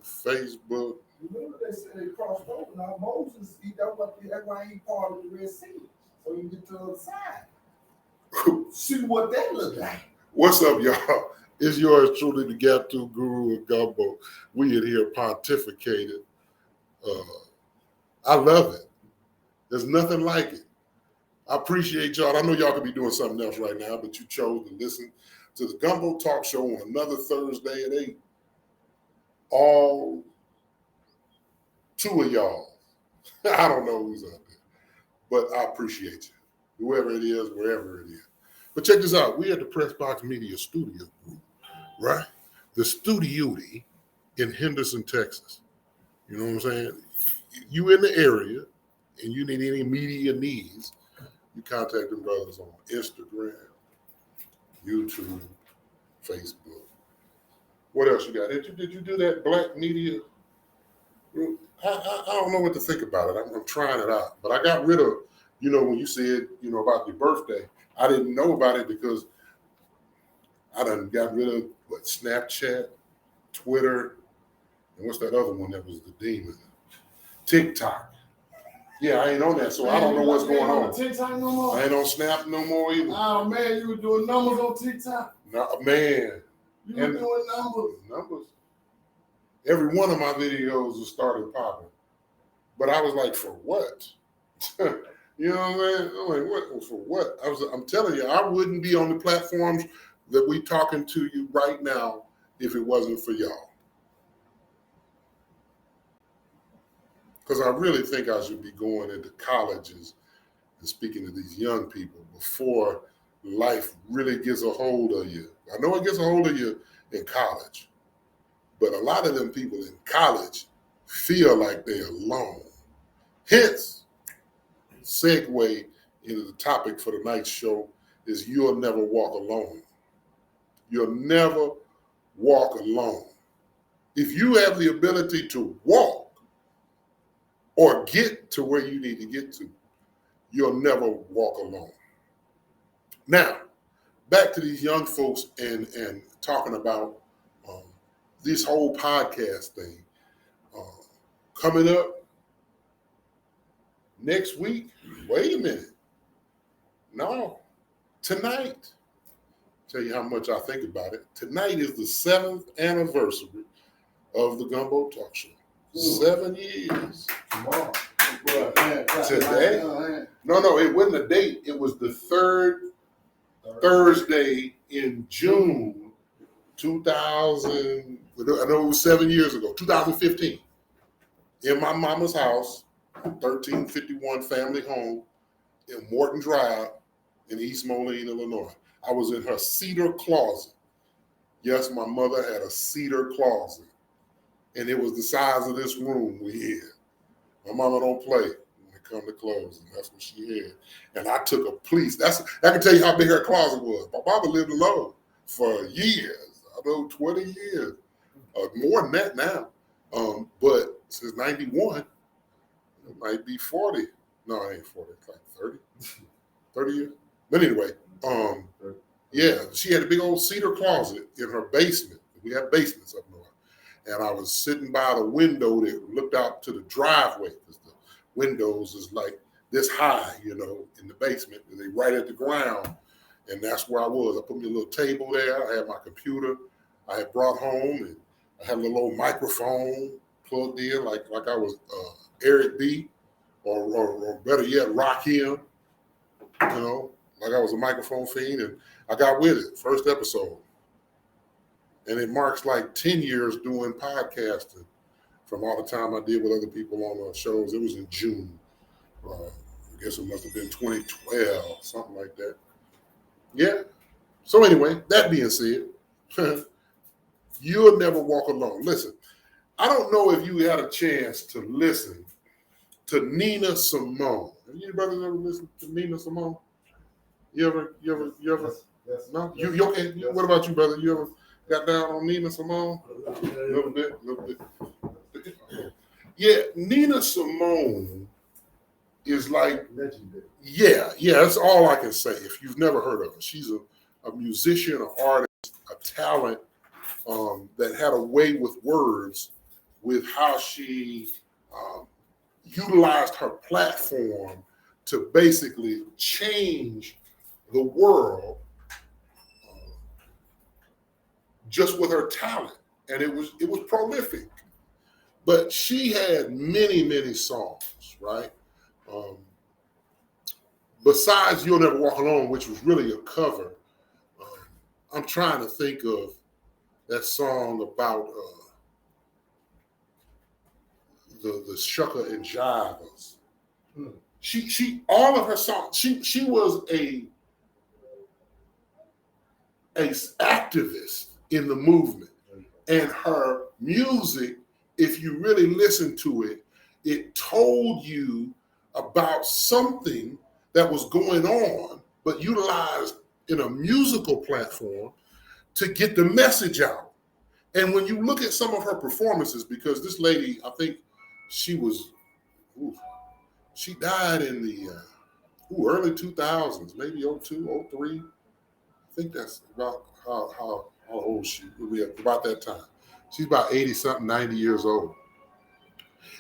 Facebook. Remember they said they crossed over. Now Moses, that's why he part of the Red Sea. So you get to the other side. See what that look like. What's up, y'all? It's yours truly, the Gap 2 Guru of Gumbo. We in here pontificated. I love it. There's nothing like it. I appreciate y'all. I know y'all could be doing something else right now, but you chose to listen to the Gumbo Talk Show on another Thursday at 8. All two of y'all. I don't know who's out there, but I appreciate you. Whoever it is, wherever it is. But check this out. We at the Press Box Media Studio Group, right? The studio in Henderson, Texas. You know what I'm saying? You in the area and you need any media needs, you contact them brothers on Instagram, YouTube, Facebook. What else you got? Did you do that Black Media group? I don't know what to think about it. I'm trying it out. But I got rid of, when you said, about your birthday, I didn't know about it because I done got rid of Snapchat, Twitter, and what's that other one that was the demon? TikTok. Yeah, I ain't on that, so man, I don't know what's going on. TikTok no more? I ain't on Snap no more either. Oh man, you were doing numbers on TikTok? No, man. You were doing numbers. Numbers. Every one of my videos was started popping. But I was like, for what? You know what I'm saying? I'm like, what? For what? I'm telling you, I wouldn't be on the platforms that we talking to you right now if it wasn't for y'all. Because I really think I should be going into colleges and speaking to these young people before life really gets a hold of you. I know it gets a hold of you in college, but a lot of them people in college feel like they're alone. Hence, segue into the topic for tonight's show is you'll never walk alone. You'll never walk alone. If you have the ability to walk or get to where you need to get to, you'll never walk alone. Now, back to these young folks and talking about this whole podcast thing. Coming up next week, wait a minute. No, tonight. Tell you how much I think about it. Tonight is the 7th anniversary of the Gumbo Talk Show. 7 years. Tomorrow. Today? No, it wasn't a date. It was the third Thursday in June 2000. I know it was 7 years ago, 2015. In my mama's house, 1351 family home in Morton Drive in East Moline, Illinois. I was in her cedar closet. Yes, my mother had a cedar closet. And it was the size of this room we had. My mama don't play when it come to clothes, and that's what she had. And I took a police. I can tell you how big her closet was. My mama lived alone for years. I know 20 years. More than that now. But since 91, it might be 40. No, it ain't 40. It's like 30. 30 years. But anyway, yeah, she had a big old cedar closet in her basement. We have basements up north. And I was sitting by the window that looked out to the driveway because the windows is like this high, in the basement. And they right at the ground. And that's where I was. I put me a little table there. I had my computer I had brought home, and I had a little old microphone plugged in like I was Eric B. or better yet, Rakim, like I was a microphone fiend. And I got with it, first episode. And it marks like 10 years doing podcasting from all the time I did with other people on shows. It was in June. I guess it must have been 2012, something like that. Yeah. So anyway, that being said, you'll never walk alone. Listen, I don't know if you had a chance to listen to Nina Simone. Have you brothers ever listened to Nina Simone? You ever? Yes. No? You okay? Yes. What about you, brother? You ever got down on Nina Simone? A little bit. Yeah, Nina Simone is like legendary. Yeah, that's all I can say. If you've never heard of her, she's a musician, an artist, a talent that had a way with words with how she utilized her platform to basically change the world just with her talent. And it was prolific. But she had many, many songs, right? Besides You'll Never Walk Alone, which was really a cover, I'm trying to think of that song about the shucker and jivers. She all of her songs, she was a activist in the movement. And her music, if you really listen to it, it told you about something that was going on, but utilized in a musical platform to get the message out. And when you look at some of her performances, because this lady, I think she was, she died in the early 2000s, maybe 02, 03. I think that's about how old she was, about that time. She's about 80 something, 90 years old.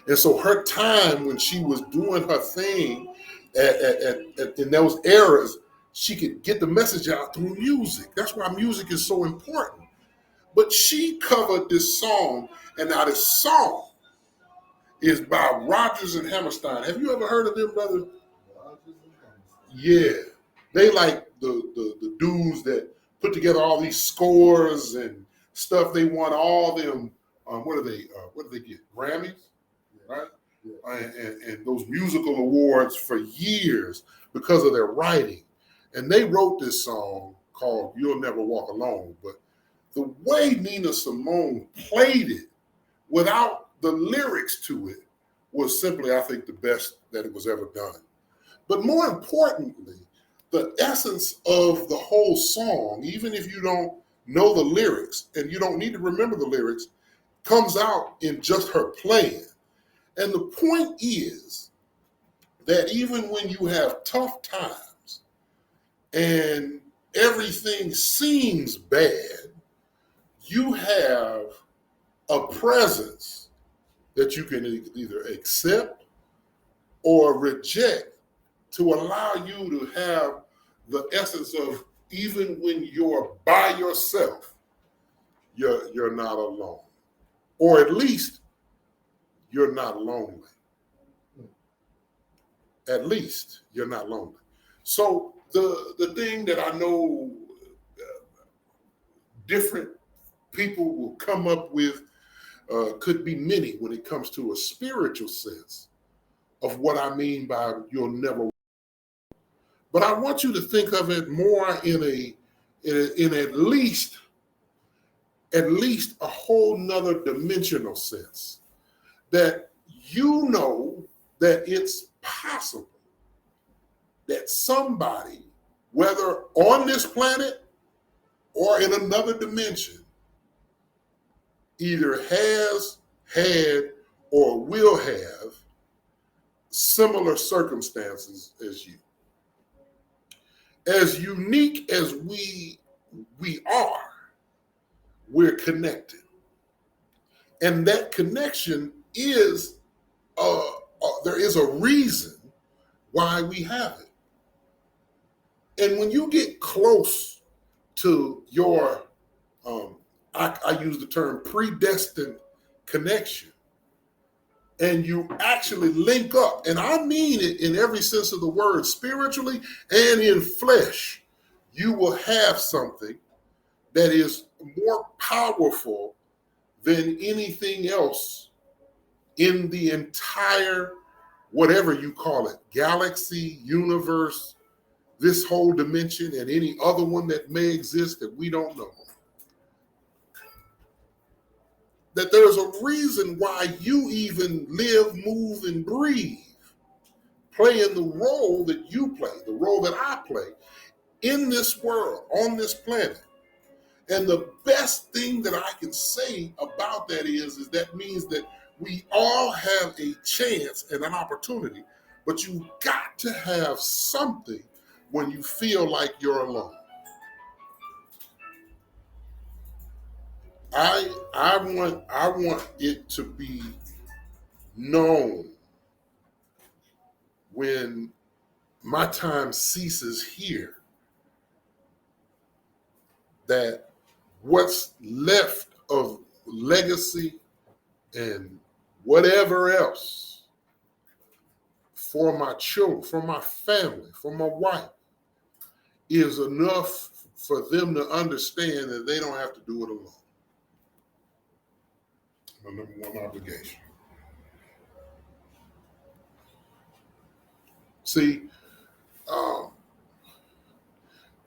And so her time when she was doing her thing in those eras, she could get the message out through music. That's why music is so important. But she covered this song, and now this song is by Rodgers and Hammerstein. Have you ever heard of them, brother? Yeah. They like the dudes that put together all these scores and stuff. They won all them, what do they get? Grammys? Right? Yeah. And those musical awards for years because of their writing. And they wrote this song called You'll Never Walk Alone. But the way Nina Simone played it without the lyrics to it was simply, I think, the best that it was ever done. But more importantly, the essence of the whole song, even if you don't know the lyrics and you don't need to remember the lyrics, comes out in just her playing. And the point is that even when you have tough times and everything seems bad, you have a presence that you can either accept or reject to allow you to have the essence of, even when you're by yourself, you're not alone. Or at least you're not lonely. At least you're not lonely. So the thing that I know different people will come up with could be many when it comes to a spiritual sense of what I mean by you'll never. But I want you to think of it more in at least a whole nother dimensional sense, that you know that it's possible that somebody, whether on this planet or in another dimension, either has had or will have similar circumstances as you. As unique as we are, we're connected. And that connection is, there is a reason why we have it. And when you get close to your, I use the term predestined connection, and you actually link up, and I mean it in every sense of the word, spiritually and in flesh, you will have something that is more powerful than anything else in the entire, whatever you call it, galaxy, universe, this whole dimension, and any other one that may exist that we don't know. That there's a reason why you even live, move, and breathe, playing the role that you play, the role that I play in this world, on this planet. And the best thing that I can say about that is that means that we all have a chance and an opportunity, but you got to have something when you feel like you're alone. I want it to be known when my time ceases here that what's left of legacy and whatever else for my children, for my family, for my wife is enough for them to understand that they don't have to do it alone. My number one obligation. See, um,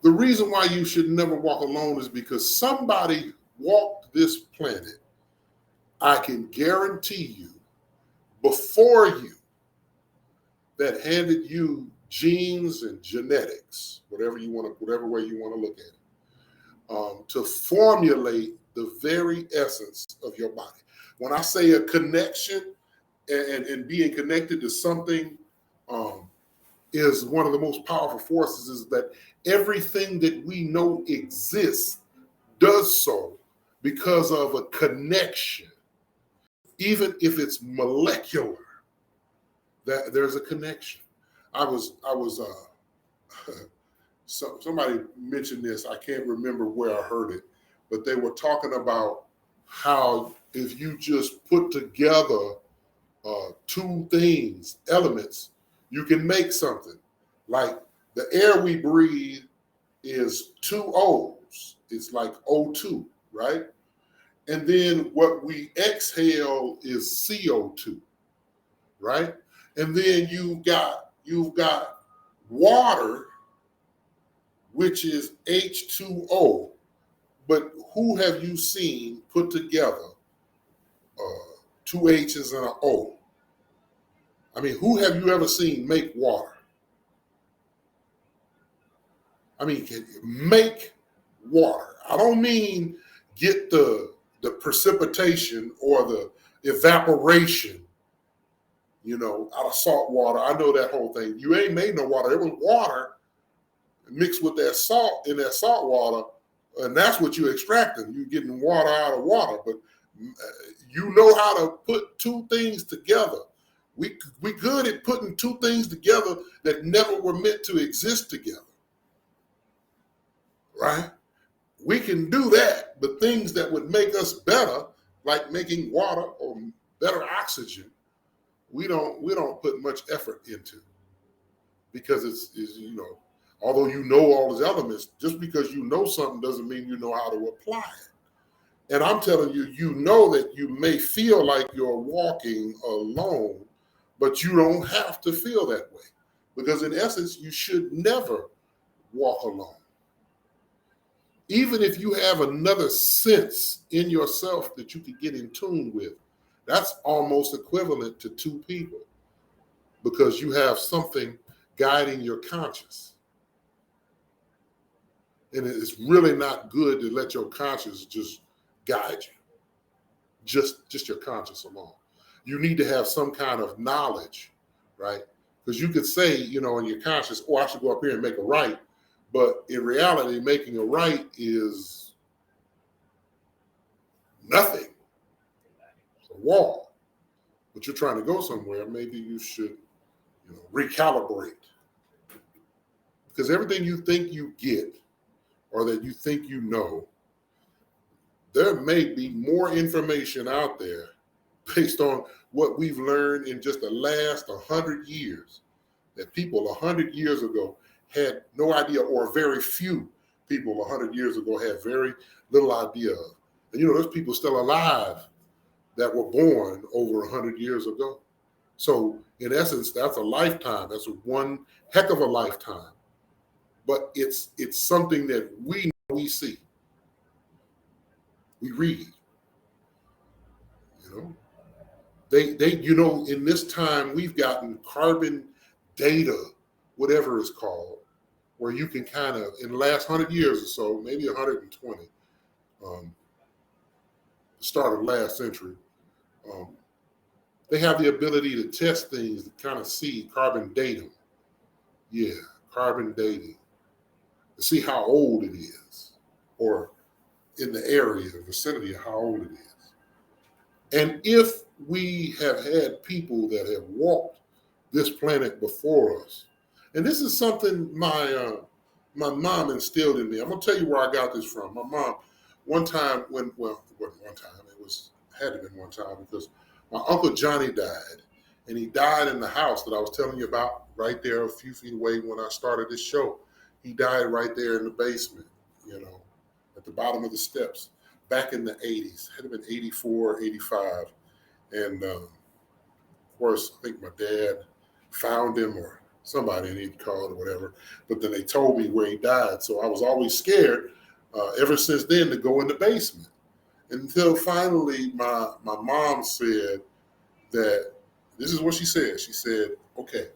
the reason why you should never walk alone is because somebody walked this planet, I can guarantee you, before you, that handed you genes and genetics, whatever way you want to look at it, to formulate the very essence of your body. When I say a connection and being connected to something is one of the most powerful forces, is that everything that we know exists does so because of a connection. Even if it's molecular, that there's a connection. Somebody mentioned this. I can't remember where I heard it, but they were talking about how if you just put together two things, elements, you can make something. Like the air we breathe is two O's. It's like O2, right? And then what we exhale is CO2, right? And then you've got water, which is H2O. But who have you seen put together two H's and an O? I mean, who have you ever seen make water? I mean, make water. I don't mean get the precipitation or the evaporation, out of salt water. I know that whole thing. You ain't made no water. It was water mixed with that salt in that salt water, and that's what you're extracting. You're getting water out of water, but you know how to put two things together. We good at putting two things together that never were meant to exist together, right? We can do that, but things that would make us better, like making water or better oxygen, we don't put much effort into, because it's although you know all these elements, just because you know something doesn't mean you know how to apply it. And I'm telling you, you know that you may feel like you're walking alone, but you don't have to feel that way, because in essence, you should never walk alone. Even if you have another sense in yourself that you could get in tune with, that's almost equivalent to two people, because you have something guiding your conscious. And it's really not good to let your conscious just guide you, just your conscious alone. You need to have some kind of knowledge, right? Because you could say, in your conscious, I should go up here and make a right. But in reality, making a right is nothing. It's a wall. But you're trying to go somewhere. Maybe you should, recalibrate. Because everything you think you get or that you think you know, there may be more information out there based on what we've learned in just the last 100 years that people 100 years ago had no idea, or very few people 100 years ago had very little idea of. And there's people still alive that were born over 100 years ago. So in essence, that's a lifetime. That's one heck of a lifetime. But it's something that we see. We read. They in this time we've gotten carbon data, whatever it's called, where you can kind of, in the last 100 years or so, maybe 120, the start of last century, they have the ability to test things to kind of see carbon dating. Yeah, carbon dating. To see how old it is, or in the area, the vicinity of how old it is. And if we have had people that have walked this planet before us, and this is something my mom instilled in me. I'm gonna tell you where I got this from. My mom, one time when well, it wasn't one time, it was had to have been one time because my Uncle Johnny died. And he died in the house that I was telling you about right there a few feet away when I started this show. He died right there in the basement, at the bottom of the steps back in the 80s. Had to have been 84, 85. And of course, I think my dad found him or somebody and he'd called or whatever. But then they told me where he died. So I was always scared ever since then to go in the basement. Until finally my mom said that this is what she said. She said, okay.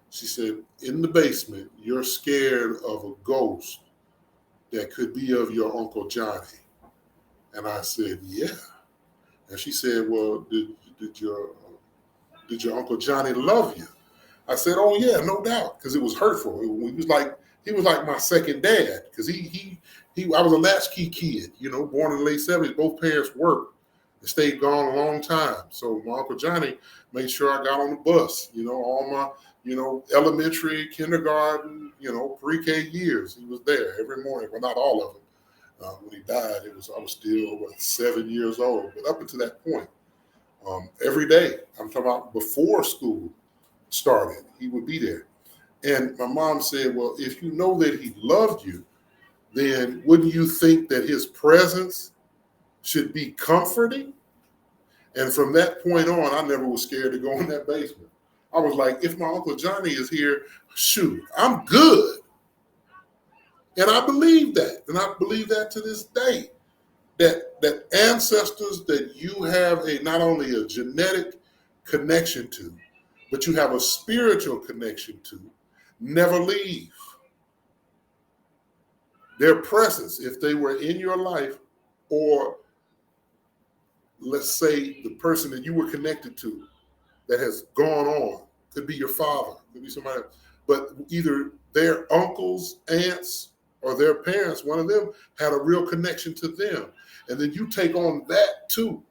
She said, in the basement, you're scared of a ghost that could be of your Uncle Johnny. And I said, yeah. And she said, well, did your Uncle Johnny love you? I said, oh yeah, no doubt, because it was hurtful. He was like my second dad, because I was a latchkey kid, born in the late 70s. Both parents worked and stayed gone a long time. So my Uncle Johnny made sure I got on the bus, all my, elementary, kindergarten, pre-K years. He was there every morning, well, not all of them. When he died, I was still 7 years old. But up until that point, every day, I'm talking about before school started, he would be there. And my mom said, well, if you know that he loved you, then wouldn't you think that his presence should be comforting? And from that point on, I never was scared to go in that basement. I was like, if my Uncle Johnny is here, shoot, I'm good. And I believe that. And I believe that to this day. That ancestors that you have not only a genetic connection to, but you have a spiritual connection to, never leave. Their presence, if they were in your life, or let's say the person that you were connected to that has gone on, could be your father, could be somebody else, but either their uncles, aunts, or their parents, one of them had a real connection to them. And then you take on that too.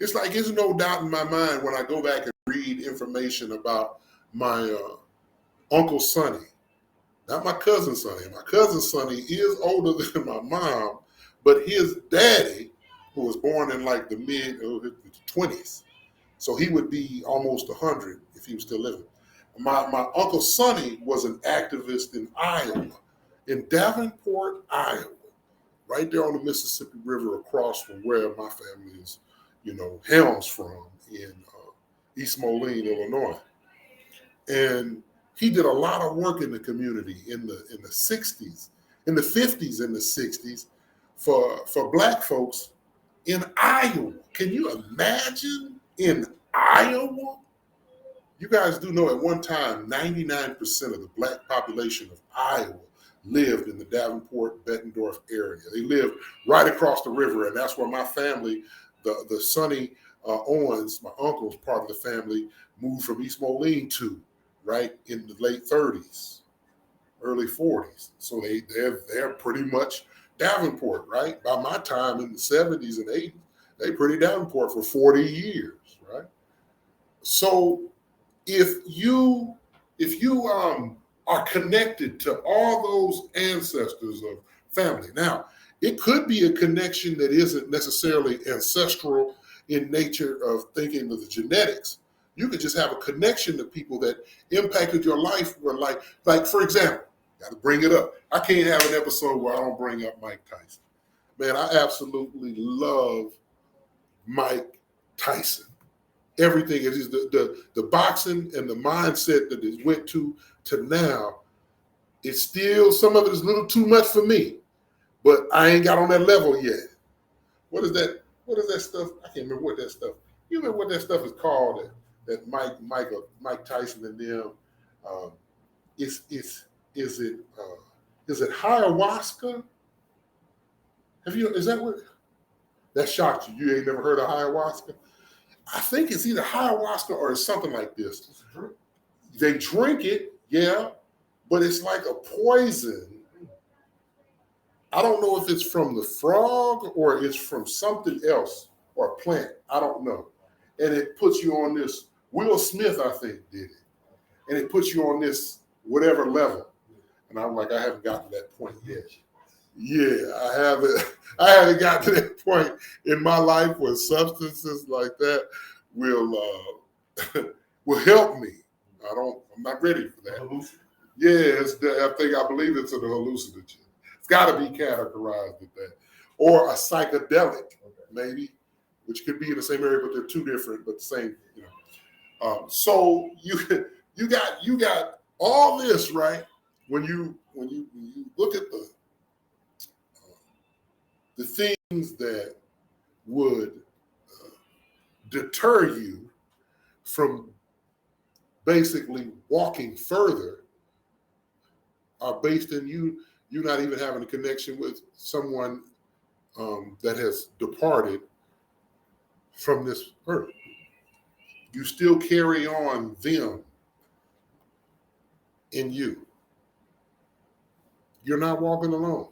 It's like, there's no doubt in my mind when I go back and read information about my Uncle Sonny, not my cousin Sonny. My cousin Sonny is older than my mom, but his daddy, who was born in like the mid 20s, so he would be almost 100 if he was still living. My Uncle Sonny was an activist in Iowa, in Davenport, Iowa, right there on the Mississippi River across from where my family is, Helms from in East Moline, Illinois. And he did a lot of work in the community in the 60s, in the 50s and the 60s for Black folks in Iowa. Can you imagine in Iowa? You guys do know at one time, 99% of the Black population of Iowa lived in the Davenport, Bettendorf area. They lived right across the river, and that's where my family, the Sonny Owens, my uncle's part of the family, moved from East Moline to, right, in the late 30s, early 40s. So they're pretty much Davenport, right? By my time in the 70s and 80s, they pretty Davenport for 40 years, right? So if you are connected to all those ancestors of family, now it could be a connection that isn't necessarily ancestral in nature of thinking of the genetics. You could just have a connection to people that impacted your life. Where like for example, got to bring it up. I can't have an episode where I don't bring up Mike Tyson. Man, I absolutely love Mike Tyson. Everything is the boxing and the mindset that it went to now. It's still, some of it is a little too much for me, but I ain't got on that level yet. What is that? What is that stuff? I can't remember what that stuff. You remember what that stuff is called? That Mike Tyson and them. Is it ayahuasca? Is that what? That shocked you? You ain't never heard of ayahuasca? I think it's either ayahuasca or it's something like this. They drink it, yeah, but it's like a poison I don't know if it's from the frog or it's from something else or a plant. I don't know. And it puts you on this, Will Smith, I think, did it. And it puts you on this whatever level. And I'm like, I haven't gotten to that point yet. Yeah, I haven't. I haven't got to that point in my life where substances like that will will help me. I'm not ready for that. Yeah, I believe it's an hallucinogen. It's got to be categorized as that, or a psychedelic, maybe, which could be in the same area, but they're two different, but the same. So you got all this, right? When you look at the things that would deter you from basically walking further are based in you not even having a connection with someone that has departed from this earth. You still carry on them in you. You're not walking alone.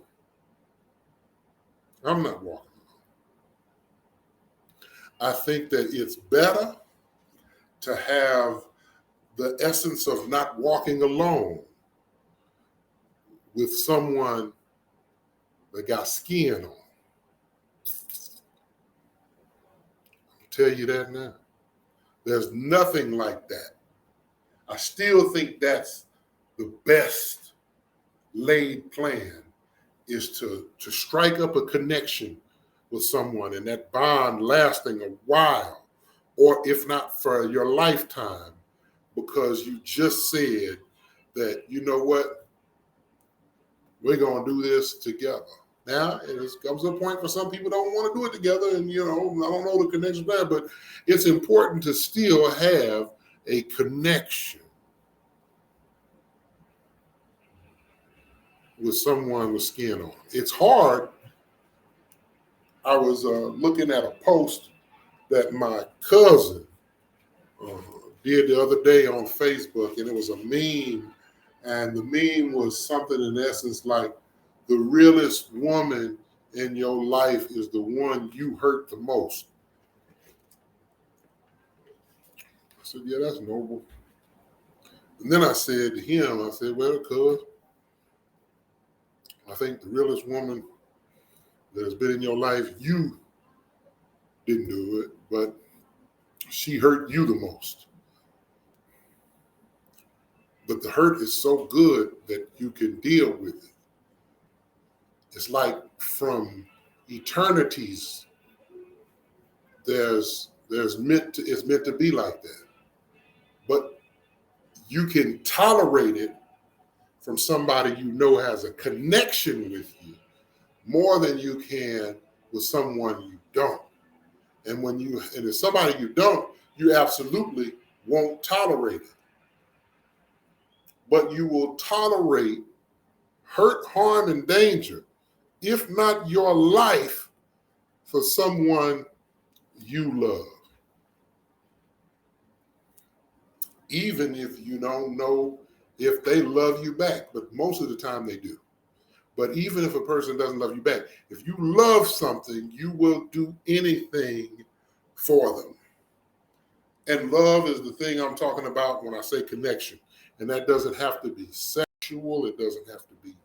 I'm not walking alone. I think that it's better to have the essence of not walking alone with someone that got skin on. I'll tell you that now. There's nothing like that. I still think that's the best laid plan, is to strike up a connection with someone and that bond lasting a while, or if not for your lifetime, because you just said that, you know what, we're going to do this together. Now, it comes to a point where some people don't want to do it together, and, I don't know the connection there, but it's important to still have a connection with someone with skin on. It's hard. I was looking at a post that my cousin did the other day on Facebook, and it was a meme, and the meme was something in essence like, the realest woman in your life is the one you hurt the most. I said, yeah, that's noble. And then I said to him, well, cuz, I think the realest woman that has been in your life, you didn't do it, but she hurt you the most. But the hurt is so good that you can deal with it. It's like from eternities, it's meant to be like that. But you can tolerate it from somebody has a connection with you more than you can with someone you don't. And if somebody you don't, you absolutely won't tolerate it. But you will tolerate hurt, harm, and danger, if not your life, for someone you love. Even if you don't know if they love you back, but most of the time they do. But even if a person doesn't love you back, if you love something, you will do anything for them. And love is the thing I'm talking about when I say connection. And that doesn't have to be sexual. It doesn't have to be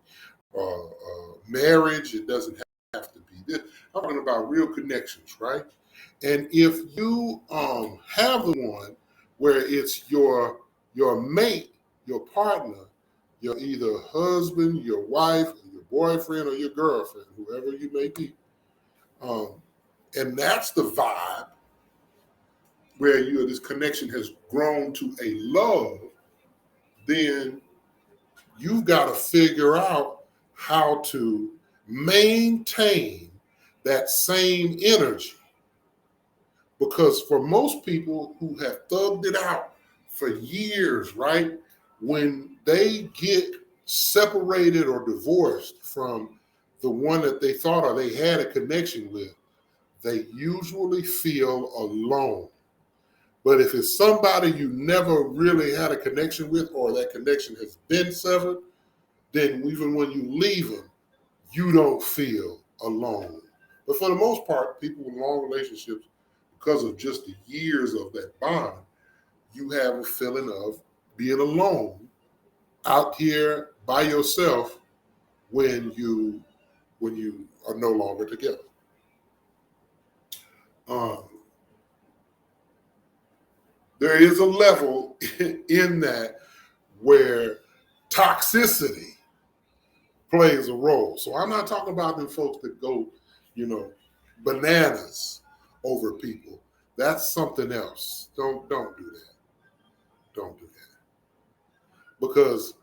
marriage. It doesn't have to be this. I'm talking about real connections, right? And if you have the one where it's your mate, your partner, your either husband, your wife, your boyfriend, or your girlfriend, whoever you may be, and that's the vibe where this connection has grown to a love, then you've got to figure out how to maintain that same energy. Because for most people who have thugged it out for years, right, when they get separated or divorced from the one that they thought or they had a connection with, they usually feel alone. But if it's somebody you never really had a connection with, or that connection has been severed, then even when you leave them, you don't feel alone. But for the most part, people with long relationships, because of just the years of that bond, you have a feeling of being alone out here by yourself when you are no longer together. Um, there is a level in that where toxicity plays a role. So I'm not talking about them folks that go, bananas over people. That's something else. Don't do that. Don't do that. Because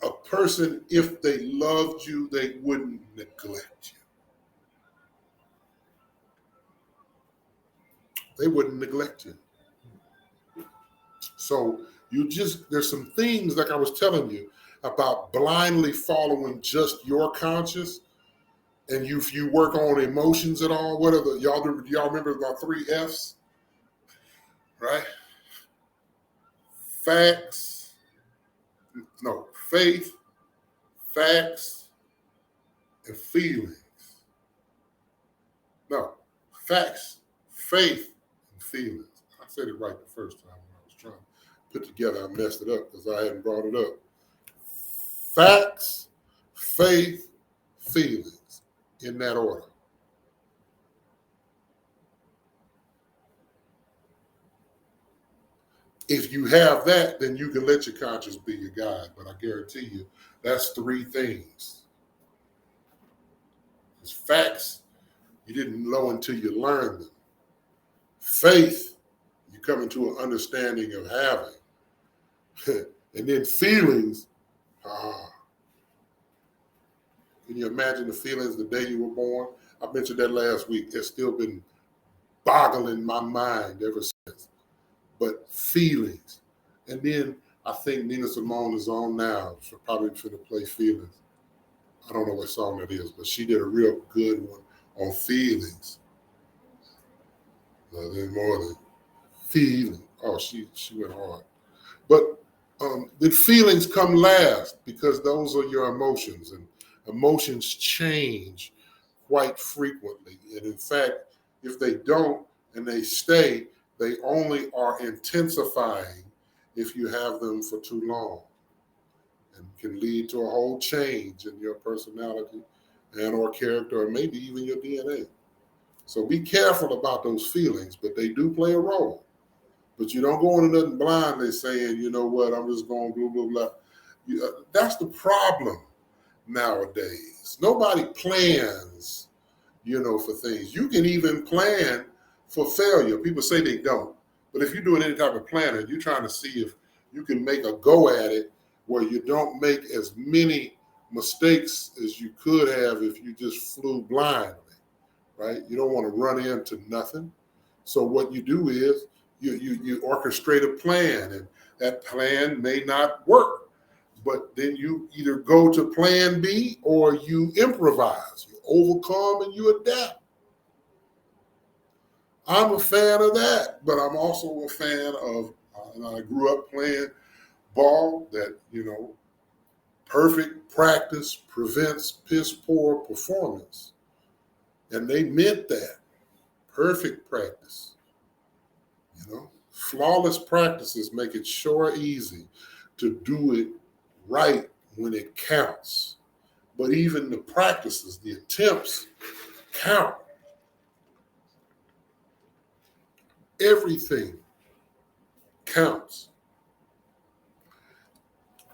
a person, if they loved you, they wouldn't neglect you. They wouldn't neglect you. So there's some things like I was telling you about blindly following just your conscience. And if you work on emotions at all, what are y'all remember about 3 F's? Right? Faith, facts, and feelings. No, facts, faith, and feelings. I said it right the first time when I was trying to put together. I messed it up because I hadn't brought it up. Facts, faith, feelings, in that order. If you have that, then you can let your conscience be your guide. But I guarantee you, that's 3 things. It's facts, you didn't know until you learned them. Faith, you come into an understanding of having. And then feelings, can you imagine the feelings the day you were born? I mentioned that last week. It's still been boggling my mind ever since. But feelings. And then I think Nina Simone is on now. She'll probably finna play Feelings. I don't know what song that is, but she did a real good one on feelings. Nothing more than feeling. Oh, she went hard. But the feelings come last because those are your emotions, and emotions change quite frequently. And in fact, if they don't and they stay, they only are intensifying if you have them for too long, and can lead to a whole change in your personality and or character, or maybe even your DNA. So be careful about those feelings, but they do play a role. But you don't go into nothing blindly saying, you know what, I'm just going blah, blah, blah. That's the problem nowadays. Nobody plans, for things. You can even plan for failure. People say they don't. But if you're doing any type of planning, you're trying to see if you can make a go at it where you don't make as many mistakes as you could have if you just flew blindly, right? You don't want to run into nothing. So what you do is you orchestrate a plan, and that plan may not work. But then you either go to plan B or you improvise, you overcome, and you adapt. I'm a fan of that, but I'm also a fan of, and I grew up playing ball that, perfect practice prevents piss poor performance. And they meant that. Perfect practice. Flawless practices make it sure easy to do it right when it counts. But even the practices, the attempts count. Everything counts.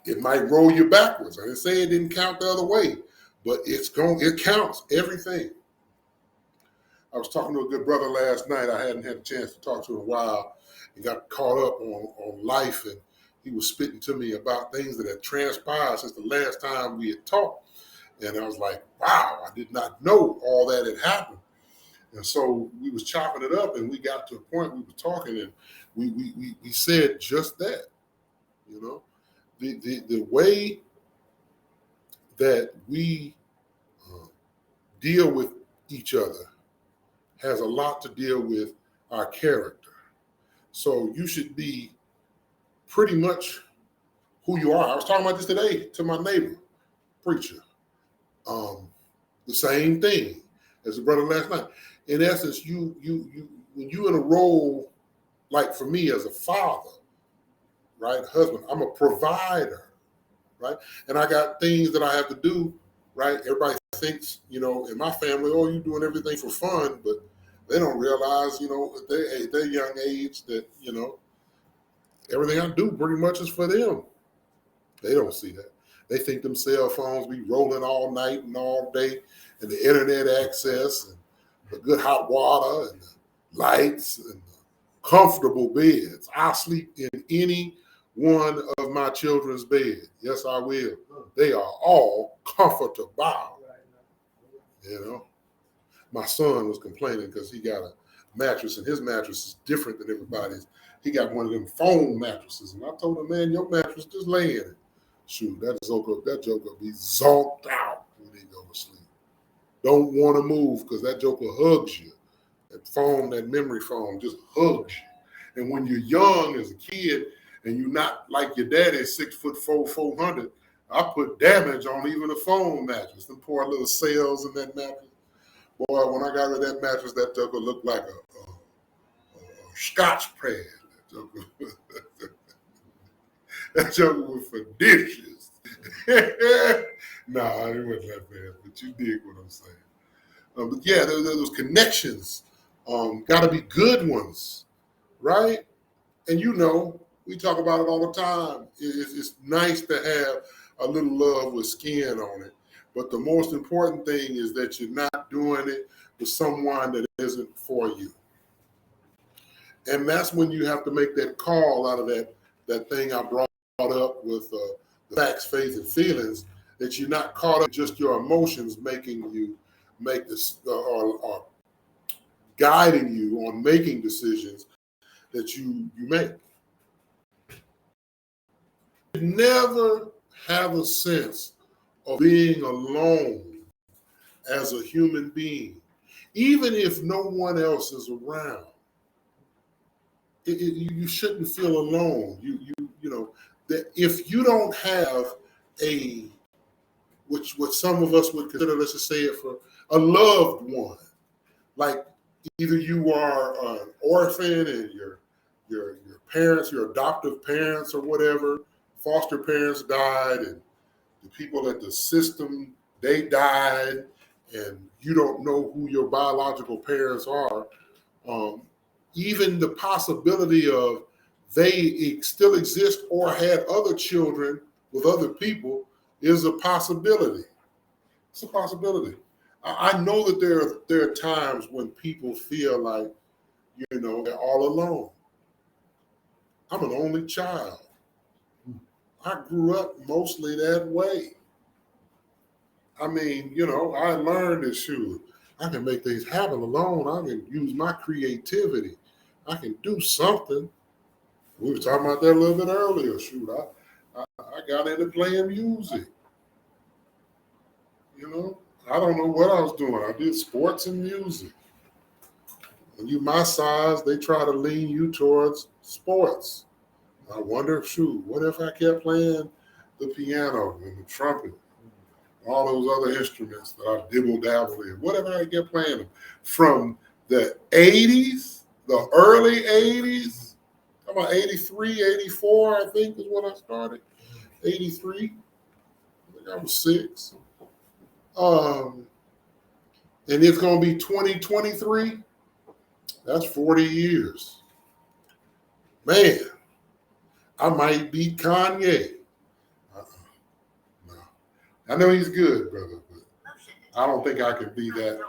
It might roll you backwards. I didn't say it didn't count the other way, but it counts, everything. I was talking to a good brother last night. I hadn't had a chance to talk to him in a while, and got caught up on life, and he was spitting to me about things that had transpired since the last time we had talked. And I was like, wow, I did not know all that had happened. And so we was chopping it up, and we got to a point we were talking, and we said just that, the way that we deal with each other has a lot to deal with our character. So you should be pretty much who you are. I was talking about this today to my neighbor, preacher. The same thing as the brother last night. In essence, you when you in a role like for me as a father, right, husband, I'm a provider, right, and I got things that I have to do, right. Everybody thinks, in my family, oh, you doing everything for fun, but they don't realize, at their young age that everything I do pretty much is for them. They don't see that. They think them cell phones be rolling all night and all day, and the internet access and the good hot water and the lights and the comfortable beds. I sleep in any one of my children's bed. Yes, I will. They are all comfortable. My son was complaining because he got a mattress, and his mattress is different than everybody's. He got one of them foam mattresses, and I told him, man, your mattress just lay in it. Shoot, that joker be zonked out when he go to sleep. Don't want to move because that joker hugs you. That memory foam just hugs you. And when you're young as a kid and you're not like your daddy, 6'4", 400, I put damage on even a foam mattress. Them poor little cells in that mattress. Boy, when I got rid of that mattress, that joker looked like a Scotch pad. That joker was for dishes. Nah, it wasn't that bad, but you dig what I'm saying. But yeah, those connections got to be good ones, right? And we talk about it all the time. It's nice to have a little love with skin on it. But the most important thing is that you're not doing it with someone that isn't for you. And that's when you have to make that call out of that thing I brought up with the facts, faith, and feelings, that you're not caught up in just your emotions making you make this or guiding you on making decisions that you make. You never have a sense of being alone as a human being, even if no one else is around. You shouldn't feel alone. That if you don't have what some of us would consider, let's just say it, for a loved one, like either you are an orphan and your parents, your adoptive parents or whatever, foster parents died, and the people at the system, they died, and you don't know who your biological parents are. Even the possibility of they still exist or had other children with other people is a possibility. It's a possibility. I know that there are times when people feel like, they're all alone. I'm an only child. I grew up mostly that way. I mean, I learned that, shoot, I can make things happen alone. I can use my creativity. I can do something. We were talking about that a little bit earlier. Shoot, I got into playing music. I don't know what I was doing. I did sports and music. When you my size, they try to lean you towards sports. I wonder, shoot, what if I kept playing the piano and the trumpet, all those other instruments that I dibble-dabble in? What if I kept playing them from the 80s, the early 80s, about 83, 84, I think is when I started. 83. I think I was 6. And it's going to be 2023. That's 40 years. Man, I might beat Kanye. No. I know he's good, brother, but I don't think I could be that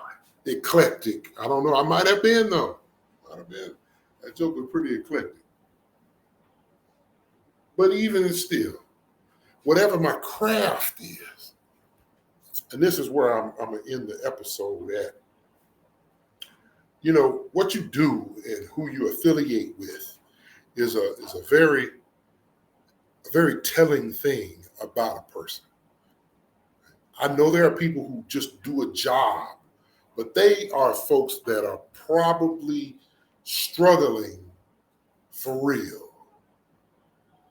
eclectic. I don't know. I might have been, though. That joke was pretty eclectic. But even still, whatever my craft is, and this is where I'm going to end the episode at. What you do and who you affiliate with is a very telling thing about a person. I know there are people who just do a job, but they are folks that are probably struggling for real.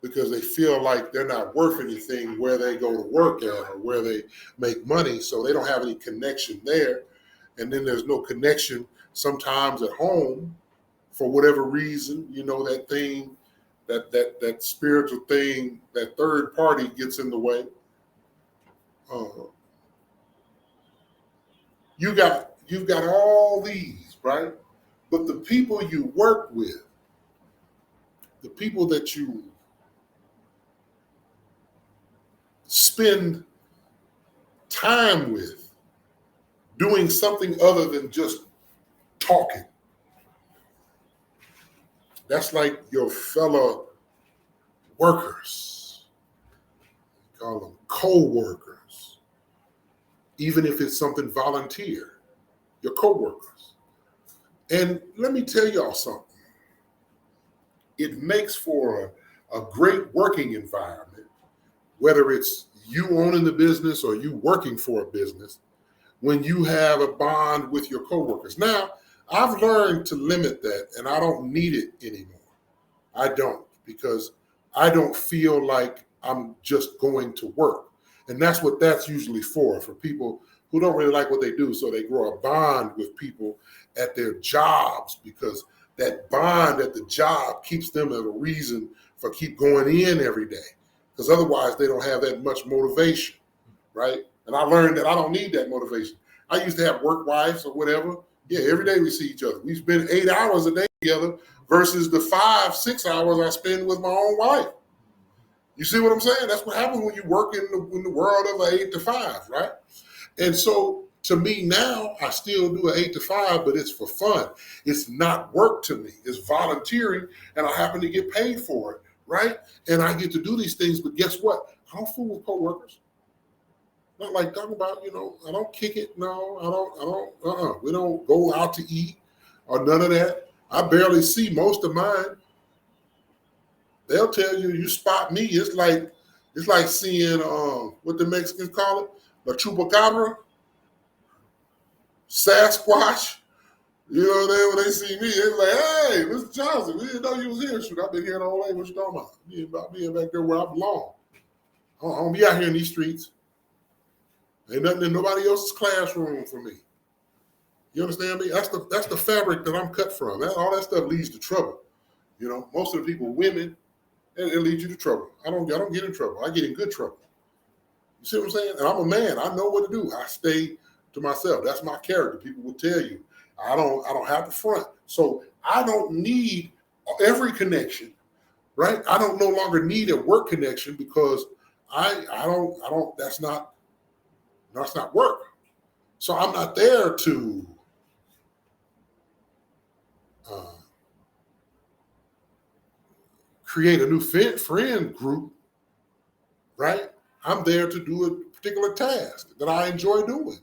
because they feel like they're not worth anything where they go to work at or where they make money, so they don't have any connection there. And then there's no connection sometimes at home for whatever reason, that thing, that spiritual thing, that third party gets in the way. You've got all these, right? But the people you work with, the people that you spend time with, doing something other than just talking. That's like your fellow workers. Call them co-workers. Even if it's something volunteer, your co-workers. And let me tell y'all something. It makes for a great working environment, whether it's you owning the business or you working for a business, when you have a bond with your coworkers. Now, I've learned to limit that, and I don't need it anymore. I don't, because I don't feel like I'm just going to work. And that's what that's usually for people who don't really like what they do. So they grow a bond with people at their jobs, because that bond at the job keeps them as a reason for keep going in every day, because otherwise they don't have that much motivation, right? And I learned that I don't need that motivation. I used to have work wives or whatever. Yeah, every day we see each other. We spend 8 hours a day together versus the 5-6 hours I spend with my own wife. You see what I'm saying? That's what happens when you work in the world of an 8 to 5, right? And so to me now, I still do an 8 to 5, but it's for fun. It's not work to me. It's volunteering, and I happen to get paid for it, right? And I get to do these things, but guess what? I don't fool with coworkers. Not like talking about, I don't kick it. No, I don't, we don't go out to eat or none of that. I barely see most of mine. They'll tell you, you spot me. It's like seeing, what the Mexicans call it, La Chupacabra, Sasquatch. When they see me, they're like, hey, Mr. Johnson, we didn't know you was here. Shoot, I've been here the whole day. What you talking about? Me about being back there where I belong. I don't be out here in these streets. Ain't nothing in nobody else's classroom for me. You understand me? That's the fabric that I'm cut from. All that stuff leads to trouble. Most of the people, women, it leads you to trouble. I don't get in trouble. I get in good trouble. You see what I'm saying? And I'm a man. I know what to do. I stay to myself. That's my character. People will tell you. I don't have to front. So I don't need every connection, right? I don't no longer need a work connection, because that's not work. So I'm not there to create a new friend group, right? I'm there to do a particular task that I enjoy doing.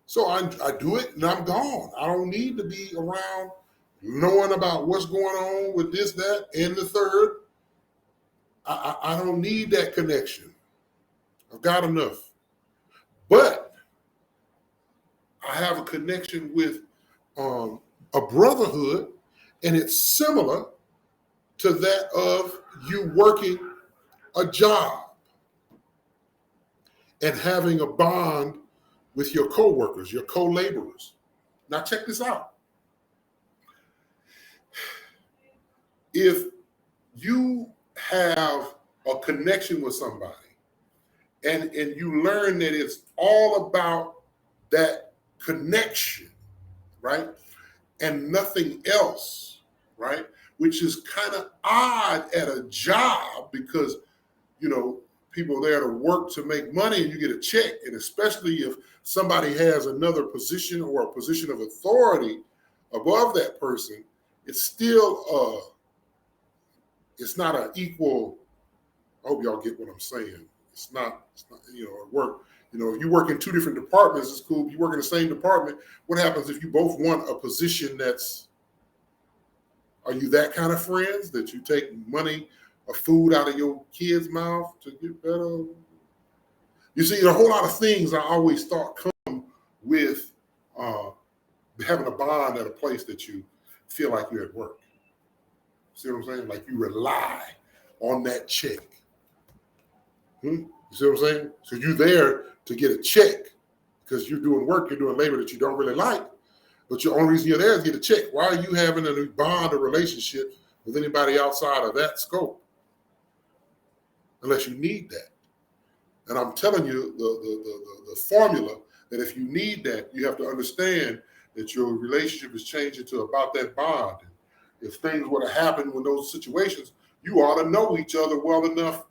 So I do it and I'm gone. I don't need to be around knowing about what's going on with this, that, and the third. I don't need that connection. I've got enough. But I have a connection with a brotherhood, and it's similar to that of you working a job and having a bond with your coworkers, your co-laborers. Now check this out. If you have a connection with somebody and you learn that it's all about that connection, right? And nothing else, right? Which is kind of odd at a job, because, people are there to work to make money and you get a check. And especially if somebody has another position or a position of authority above that person, it's still, it's not an equal. I hope y'all get what I'm saying. It's not at work. If you work in 2 different departments, it's cool. If you work in the same department, what happens if you both want a position are you that kind of friends that you take money or food out of your kid's mouth to get better? You see, a whole lot of things I always thought come with having a bond at a place that you feel like you're at work. See what I'm saying? Like you rely on that check. You see what I'm saying? So you're there to get a check because you're doing work, you're doing labor that you don't really like, but the only reason you're there is to get a check. Why are you having a bond or relationship with anybody outside of that scope? Unless you need that. And I'm telling you the formula that if you need that, you have to understand that your relationship is changing to about that bond. If things were to happen in those situations, you ought to know each other well enough.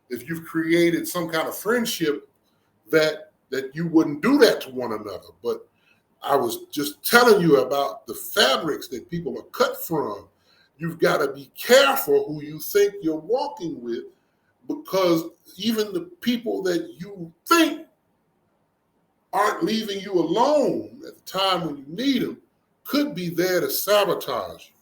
If you've created some kind of friendship that you wouldn't do that to one another. But I was just telling you about the fabrics that people are cut from. You've got to be careful who you think you're walking with, because even the people that you think aren't leaving you alone at the time when you need them could be there to sabotage you.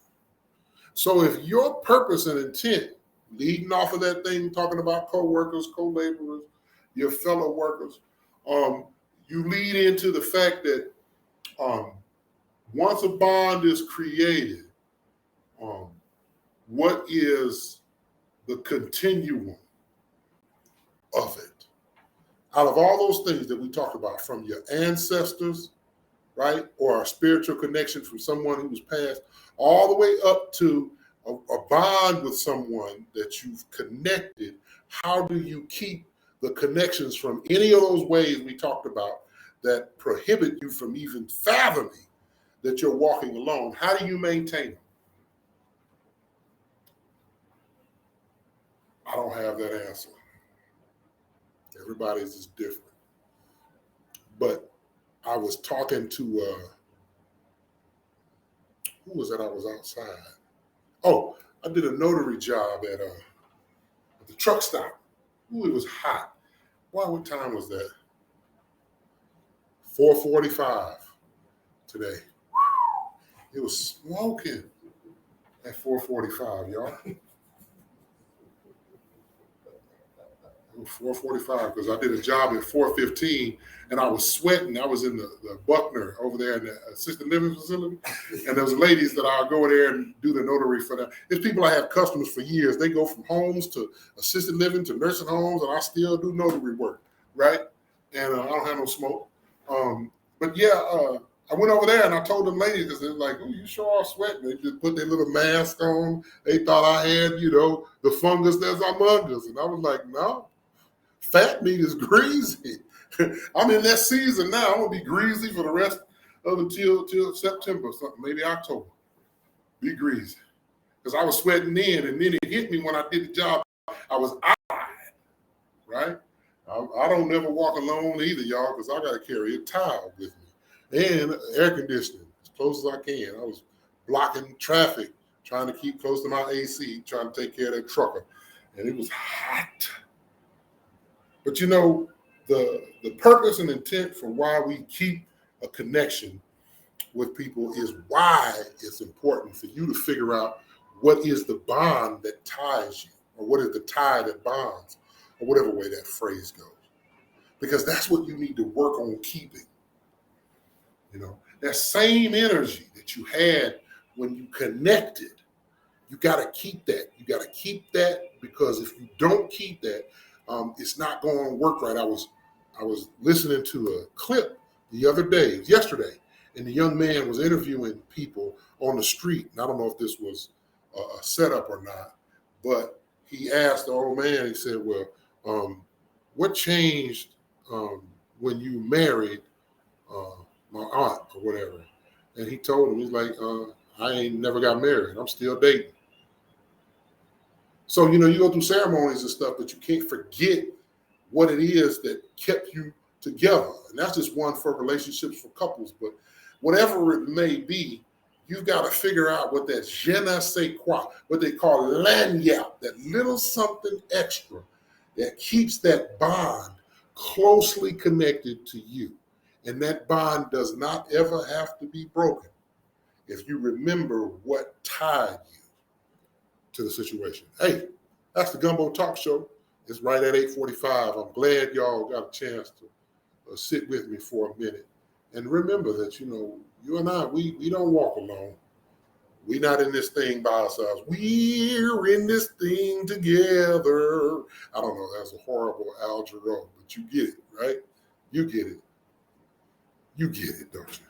So if your purpose and intent, leading off of that thing, talking about co-workers, co-laborers, your fellow workers, you lead into the fact that once a bond is created, what is the continuum of it? Out of all those things that we talked about, from your ancestors, right, or a spiritual connection from someone who was passed, all the way up to a bond with someone that you've connected, how do you keep the connections from any of those ways we talked about that prohibit you from even fathoming that you're walking alone? How do you maintain them? I don't have that answer. Everybody's is different. But I was talking to, who was that? I was outside. Oh, I did a notary job at the truck stop. Ooh, it was hot. Wow, what time was that? 4:45 today. It was smoking at 4:45, y'all. 4:45, because I did a job at 4:15 and I was sweating. I was in the Buckner over there in the assisted living facility, and there was ladies that I'll go there and do the notary for them. There's people I have customers for years. They go from homes to assisted living to nursing homes, and I still do notary work, right? And I don't have no smoke. But yeah, I went over there and I told them ladies, because they were like, "Oh, you sure are sweating." They just put their little mask on. They thought I had, the fungus that's among us, and I was like, "No. Fat meat is greasy." I'm in that season now. I'm gonna be greasy for the rest of till September, something, maybe October. Be greasy, because I was sweating in, and then it hit me when I did the job. I was out, right? I don't never walk alone either, y'all, because I gotta carry a towel with me and air conditioning as close as I can. I was blocking traffic, trying to keep close to my AC, trying to take care of that trucker, and it was hot. But the purpose and intent for why we keep a connection with people is why it's important for you to figure out what is the bond that ties you, or what is the tie that bonds, or whatever way that phrase goes. Because that's what you need to work on keeping. That same energy that you had when you connected, you got to keep that. You got to keep that, because if you don't keep that, it's not going to work right. I was listening to a clip the other day, yesterday, and the young man was interviewing people on the street. And I don't know if this was a setup or not, but he asked the old man, he said, "Well, what changed when you married my aunt or whatever?" And he told him, he's like, "I ain't never got married. I'm still dating." So, you go through ceremonies and stuff, but you can't forget what it is that kept you together. And that's just one for relationships for couples. But whatever it may be, you've got to figure out what that je ne sais quoi, what they call lagniappe, that little something extra that keeps that bond closely connected to you. And that bond does not ever have to be broken if you remember what tied you to the situation. Hey, that's the Gumbo Talk Show. It's right at 8:45. I'm glad y'all got a chance to sit with me for a minute. And remember that, you and I, we don't walk alone. We're not in this thing by ourselves. We're in this thing together. I don't know. That's a horrible Al Jarreau, but you get it, right? You get it. You get it, don't you?